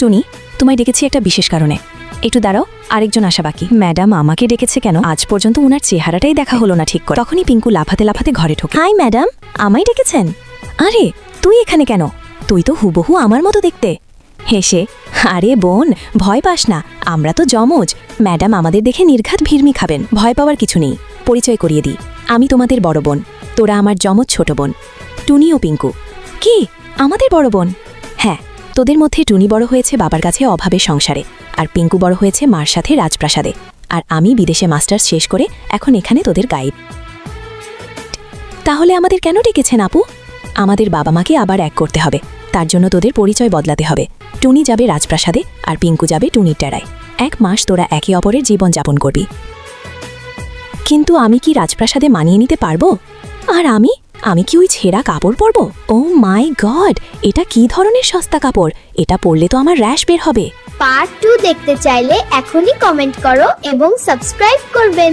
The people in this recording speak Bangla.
টুনি, তোমায় ডেকেছি একটা বিশেষ কারণে। একটু দাঁড়াও, আরেকজন আসা বাকি। ম্যাডাম আমাকে ডেকেছে কেন? আজ পর্যন্ত ওনার চেহারাটাই দেখা হলো না ঠিক করে। তখনই পিঙ্কু লাফাতে লাফাতে ঘরে ঢোকে। হাই ম্যাডাম, আমায় ডেকেছেন? আরে তুই এখানে কেন? তুই তো হুবহু আমার মতো দেখতে। হেসে, আরে বোন, ভয় পাস না, আমরা তো জমজ। ম্যাডাম আমাদের দেখে নির্ঘাত ভিড়মি খাবেন, ভয় পাওয়ার কিছু নেই। পরিচয় করিয়ে দিই, আমি তোমাদের বড় বোন, তোরা আমার জমজ ছোট বোন, টুনি ও পিঙ্কু। কি আমাদের বড় বোন? হ্যাঁ, তোদের মধ্যে টুনি বড় হয়েছে বাবার কাছে অভাবের সংসারে, আর পিঙ্কু বড় হয়েছে মার সাথে রাজপ্রাসাদে, আর আমি বিদেশে মাস্টার্স শেষ করে এখন এখানে তোদের গাইড। তাহলে আমাদের কেন ডেকেছেন আপু? আমাদের বাবা মাকে আবার এক করতে হবে, তার জন্য তোদের পরিচয় বদলাতে হবে। টুনি যাবে রাজপ্রাসাদে আর পিঙ্কু যাবে টুনির টেরায়। 1 মাস তোরা একে অপরের জীবন যাপন করবি। কিন্তু আমি কি রাজপ্রাসাদে মানিয়ে নিতে পারবো? আর আমি কি ওই ছেঁড়া কাপড় পরবো? ও মাই গড, এটা কি ধরনের সস্তা কাপড়? এটা পরলে তো আমার র্যাশ বের হবে। পার্ট 2 দেখতে চাইলে এখনই কমেন্ট করো এবং সাবস্ক্রাইব করবেন।